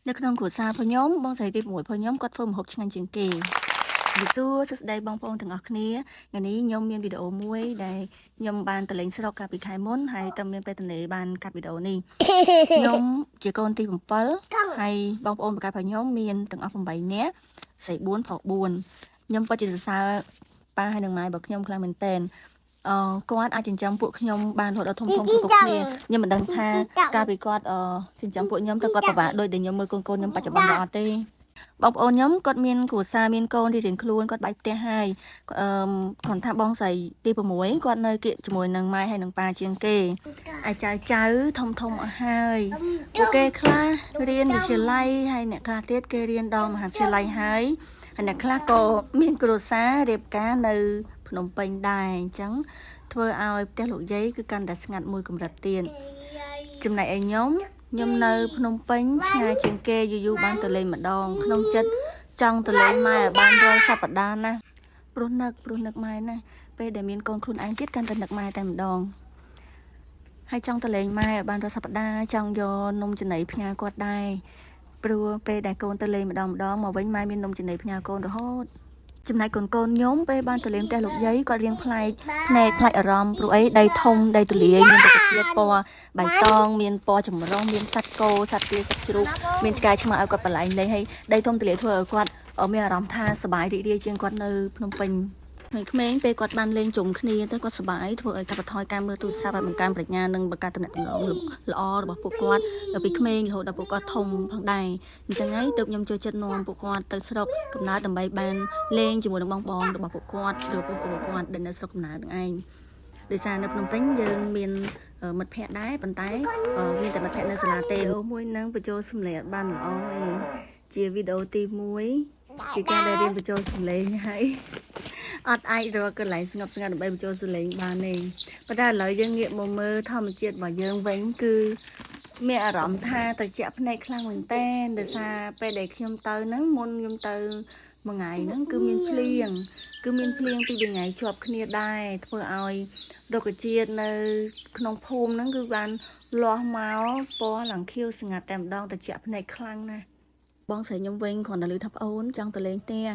នៅក្នុងគ្រួសារផងខ្ញុំបងស្រីទី6ផងខ្ញុំគាត់ធ្វើម្ហូបឆ្ងាញ់ជាងគេវិសួរសួស្តីបងប្អូនទាំងអស់គ្នាថ្ងៃនេះខ្ញុំមានវីដេអូមួយដែលខ្ញុំបានទៅលេងស្រុកកាលពីខែមុនហើយតែមានពេលទនេបានកាត់វីដេអូនេះខ្ញុំជាកូនទី7ហើយបងប្អូនប្រកែកផងខ្ញុំមានទាំងអស់8នាក់ស្រី4ប្រុស4ខ្ញុំពិតជាសរសើរប៉ាហើយនិងម៉ែរបស់ខ្ញុំខ្លាំងមែនទែនគាត់អាចចិញ្ចឹមពួកខ្ញុំបានរហូតដល់ធំគ្រប់គ្នាខ្ញុំមិនដឹងថាកាលពីគាត់ចិញ្ចឹមពួកខ្ញុំទៅគាត់ពិបាកដូចដែលខ្ញុំមើលកូនខ្ញុំបច្ចុប្បន្នដែរអត់ទេបងប្អូនខ្ញុំគាត់មានគ្រួសារមានកូនរៀងៗខ្លួនគាត់បែកផ្ទះហើយគាត់ថាបងស្រីទី6គាត់នៅគៀកជាមួយនឹងម៉ែហើយនឹងប៉ាជាងគេអាចចៅធំអស់ហើយពួកគេខ្លះរៀនវិទ្យាល័យហើយអ្នកខ្លះទៀតគេរៀនដល់មហាវិទ្យាល័យហើយអ្នកខ្លះក៏មានគ្រួសាររៀបការនៅភ្នំពេញដែរអញ្ចឹងធ្វើឲ្យផ្ទះលោកយាយគឺកាន់តែស្ងាត់មួយកម្រិតទៀតចំណែកឯខ្ញុំនៅភ្នំពេញឆ្ងាយជាងគេយូរបានទៅលេងម្ដងក្នុងចិត្តចង់ទៅលេងម៉ែឲ្យបានរាល់សប្តាហ៍ណាព្រោះនឹកម៉ែណាពេលដែលមានកូនខ្លួនឯងទៀតកាន់តែនឹកម៉ែតែម្ដងហើយចង់ទៅលេងម៉ែឲ្យបានរាល់សប្តាហ៍ចង់យកនំចំណីផ្ញើគាត់ដែរព្រោះពេលដែលកូនទៅលេងម្ដងមកវិញម៉ែមាននំចំណីផ្ញើកូនរហូតចំណែកកូនខ្ញុំពេលបានទៅលេងផ្ទះលោកយាយគាត់រៀងប្លែកភ្នែកប្លែកអារម្មណ៍ព្រោះអីដីធំដីទូលាយមានរុក្ខជាតិពណ៌បៃតងមានពណ៌ចម្រុះមានសត្វគោសត្វទាសត្វជ្រូកមានឆ្កែឆ្មាឲ្យគាត់បលែងលេងហើយដីធំទូលាយធ្វើឲ្យគាត់មានអារម្មណ៍ថាសប្បាយរីករាយជាងគាត់នៅភ្នំពេញក្មេងពេលគាត់បានលេងជុំគ្នាទៅគាត់សប្បាយធ្វើឲ្យកាត់បន្ថយការមើលទូរស័ព្ទឲ្យបង្កើនប្រាជ្ញានិងបង្កើតទំនាក់ទំនងល្អរបស់ពួកគាត់ដល់ពីក្មេងរហូតដល់ពួកគាត់ធំផងដែរអញ្ចឹងហើយទើបខ្ញុំចូលចិត្តនាំពួកគាត់ទៅស្រុកកំណើតដើម្បីបានលេងជាមួយនឹងបងរបស់ពួកគាត់ឬបងប្អូនពួកគាត់ដែលនៅស្រុកកំណើតនឹងឯងដោយសារនៅភ្នំពេញយើងមានមិត្តភ័ក្តិដែរប៉ុន្តែមានតែមិត្តភ័ក្តិនៅសាលាទេមួយនឹងបញ្ចូលសម្លេងបានល្អជាវីដេអូទី1ជាការដែលរៀនបញ្ចូលសម្លេងហើយអត់អាចរកកន្លែងស្ងប់ស្ងាត់ដើម្បីបញ្ចូលសម្លេងបានទេប៉ុន្តែឥឡូវយើងងាកមកមើលធម្មជាតិរបស់យើងវិញគឺមានអារម្មណ៍ថាត្រជាក់ភ្នែកខ្លាំងមែនតើដោយសារពេលដែលខ្ញុំទៅហ្នឹងមុនខ្ញុំទៅមួយថ្ងៃហ្នឹងគឺមានភ្លៀងពី2ថ្ងៃជាប់គ្នាដែរធ្វើឲ្យរុក្ខជាតិនៅក្នុងភូមិហ្នឹងគឺបានលាស់មកពណ៌ឡើងខៀវស្ងាត់តែម្ដងត្រជាក់ភ្នែកខ្លាំងណាស់បងស្រីខ្ញុំវិញគ្រាន់តែឮថាប្អូនចង់ទៅលេងផ្ទះ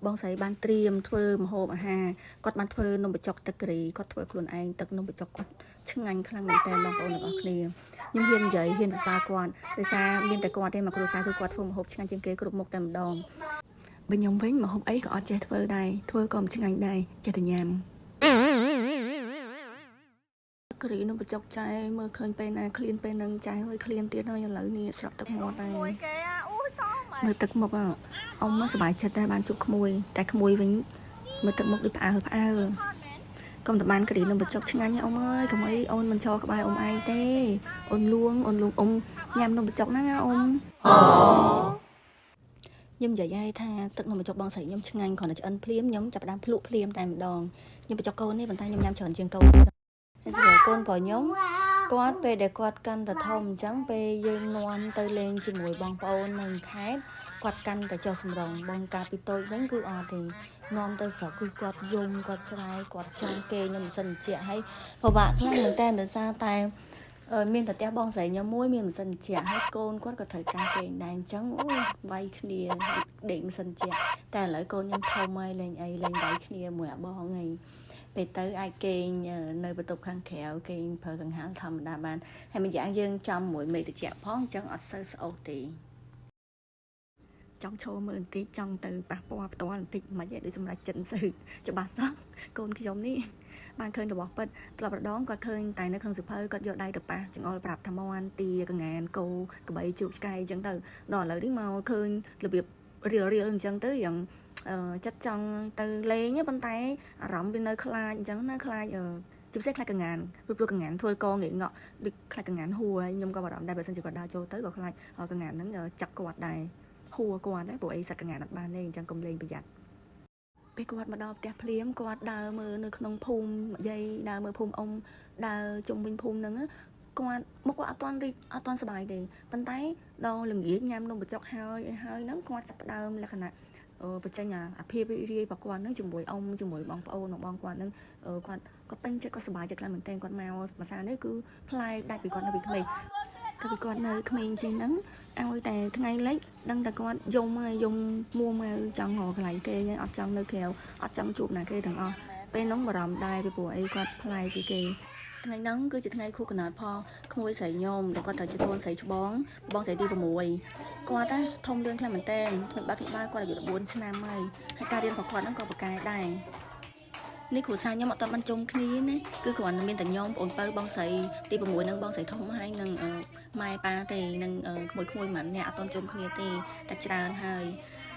បងស្រីបានត្រៀមធ្វើម្ហូបអាហារគាត់បានធ្វើនំបញ្ចុកទឹកការីគាត់ធ្វើខ្លួនឯងទឹកនំបញ្ចុកគាត់ឆ្ងាញ់ខ្លាំងមែនតើបងប្អូនទាំងអស់គ្នាខ្ញុំហ៊ាននិយាយហ៊ានសរសើរគាត់ដោយសារមានតែគាត់ទេមកគ្រួសារគឺគាត់ធ្វើម្ហូបឆ្ងាញ់ជាងគេគ្រប់មុខតែម្ដងបើខ្ញុំវិញម្ហូបអីក៏អត់ចេះធ្វើដែរធ្វើក៏មិនឆ្ងាញ់ដែរចេះតែញ៉ាំការីនំបញ្ចុកចែមើលឃើញពេលណាឃ្លានពេលនឹងចែហើយឃ្លានទៀតហើយឥឡូវនេះស្រក់ទឹកមាត់ដែរមើលទឹកមុខអ៊ំសប្បាយចិត្តដែរបានជួបក្មួយតែក្មួយវិញមើលទឹកមុខដូចផ្អើលកុំតែបានការីនំបញ្ចុកឆ្ងាញ់អ៊ំអើយកុំអីអូនមិនចោលក្បែរអ៊ំឯងទេអូនលួងអ៊ំញ៉ាំនំបញ្ចុកណាអ៊ំខ្ញុំនិយាយឲ្យថាទឹកនំបញ្ចុកបងស្រីខ្ញុំឆ្ងាញ់គ្រាន់តែឆ្អិនភ្លាមខ្ញុំចាប់ផ្ដើមភ្លក់ភ្លាមតែម្ដងខ្ញុំបញ្ចុកកូននេះប៉ុន្តែខ្ញុំញ៉ាំច្រើនជាងកូនទៀតហើយសម្រាប់កូនរបស់ខ្ញុំគាត់ពេលដែលគាត់កាន់តែធំអញ្ចឹងពេលយើងនាំទៅលេងជាមួយបងប្អូននៅខេត្តគាត់កាន់តែចុះសម្រងបងកាលពីតូចវិញគឺអត់ទេនាំទៅស្រុកគឺគាត់យំគាត់ស្រែកគាត់ចង់គេខ្ញុំមិនសិនជាហើយពិបាកខ្លាំងមែនតើដោយសារតែមានតែផ្ទះបងស្រីខ្ញុំមួយមានម៉ាស៊ីនជាហើយកូនគាត់ក៏ត្រូវការគេដែរអញ្ចឹងអូវាយគ្នាដេកម៉ាស៊ីនជាតែឥឡូវកូនខ្ញុំធំហើយលេងវាយគ្នាមួយអាបងហើយពេលទៅអាចគេងនៅបន្ទប់ខាងក្រៅគេងប្រើកង្ហារធម្មតាបានហើយម្យ៉ាងយើងចំមួយមេត្រជាផងអញ្ចឹងអត់សូវស្អុះទេចង់ឈរមើលបន្តិចចង់ទៅប៉ះពាល់ផ្ទាល់បន្តិចមិនហិចដូចសម្រាប់ចិត្តស៊ឺច្បាស់សោះកូនខ្ញុំនេះបានឃើញរបស់ពិតធ្លាប់រដងគាត់ឃើញតែនៅក្នុងសៀវភៅគាត់យកដៃទៅប៉ះចង្អុលប្រាប់ថាមាន់ទាកងានគោក្របីជ្រូកឆ្កែអញ្ចឹងទៅដល់ឥឡូវនេះមកឃើញរបៀបរៀលអញ្ចឹងទៅយ៉ាងចិត្តចង់ទៅលេងប៉ុន្តែអារម្មណ៍វានៅខ្លាចអញ្ចឹងណាខ្លាចជាពិសេសខ្លាចកងានព្រោះកងានធ្វើកងាកងក់ដូចខ្លាចកងានហួរហើយខ្ញុំក៏បារម្ភដែរបើមិនជាគាត់ដើរចូលទៅក៏ខ្លាចកងានហ្នឹងចាប់គាត់ដែរហួរគាត់ដែរព្រោះអីសត្វកងានអត់បានទេអញ្ចឹងកុំលេងប្រយ័ត្នពេលគាត់មកដល់ផ្ទះភ្លាមគាត់ដើរមើលនៅក្នុងភូមិយាយដើរមើលភូមិអ៊ំដើរជុំវិញភូមិហ្នឹងគាត់មកគាត់អត់ទាន់សប្បាយទេប៉ុន្តែដល់ល្ងាចញ៉ាំនំបញ្ចុកហើយហ្នឹងគាត់ចាប់ផ្ដើមលក្ខណៈបញ្ចេញអាភាពរីករាយរបស់គាត់ហ្នឹងជាមួយអ៊ំជាមួយបងប្អូនរបស់គាត់ហ្នឹងគាត់ពេញចិត្តគាត់សប្បាយចិត្តខ្លាំងមែនទែនគាត់មកភាសានេះគឺប្លែកដាច់ពីគាត់នៅពីក្មេងក៏ពីគាត់នៅក្មេងជាងហ្នឹង ឲ្យតែថ្ងៃលិចដឹងតែគាត់យំហើយយំមួមកចង់រកកន្លែងគេអត់ចង់នៅក្រៅអត់ចង់ជួបណាគេទាំងអស់ពេលហ្នឹងបារម្ភដែរពីព្រោះអីគាត់ប្លែកពីគេថ្ងៃហ្នឹងគឺជាថ្ងៃខួបកំណើតផងក្មួយស្រីខ្ញុំដែលគាត់ត្រូវជាកូនស្រីច្បងស្រីទី6គាត់ណាធំលឿនខ្លាំងមែនតើខ្ញុំបាត់ពីបាល់គាត់អាយុ14ឆ្នាំហើយការរៀនរបស់គាត់ហ្នឹងក៏ប្រកែដែរនេះគ្រូសាខ្ញុំអត់បានជុំគ្នាណាគឺគ្រាន់តែមានតែខ្ញុំបងពៅបងស្រីទី6នឹងបងស្រីធំហើយនឹងម៉ែប៉ាទេនឹងក្មួយមិនអ្នកអត់ទាន់ជុំគ្នាទេតែច្រើនហើយ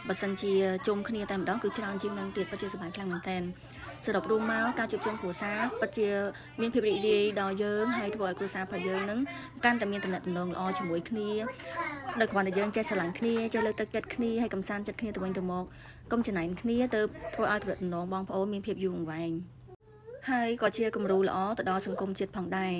បើសិនជាជុំគ្នាតែម្ដងគឺច្រើនជាងនឹងទៀតពិតជាសប្បាយខ្លាំងមែនតើសរុបរួមមកការជួបជុំគ្រួសារពិតជាមានភាពរីករាយដល់យើងហើយធ្វើឲ្យគ្រួសាររបស់យើងនឹងកាន់តែមានទំនាក់ទំនងល្អជាមួយគ្នាដោយគ្រាន់តែយើងចេះស្រឡាញ់គ្នាចេះលើកទឹកចិត្តគ្នាហើយកំសាន្តចិត្តគ្នាទៅវិញទៅមកកុំចំណាយគ្នាទៅធ្វើឲ្យទំនាក់ទំនងបងប្អូនមានភាពយូរអង្វែងហើយក៏ជាគំរូល្អទៅដល់សង្គមជាតិផងដែរ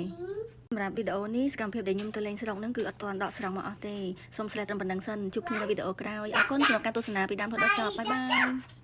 សម្រាប់វីដេអូនេះសកម្មភាពដែលខ្ញុំទៅលេងស្រុកហ្នឹងគឺអត់ទាន់ដកស្រង់មកអស់ទេសូមស្លេះត្រឹមប៉ុណ្្នឹងសិនជួបគ្នានៅវីដេអូក្រោយអរគុណសម្រាប់ការទស្សនាពីដើមរហូតដល់ចប់បាយបាយ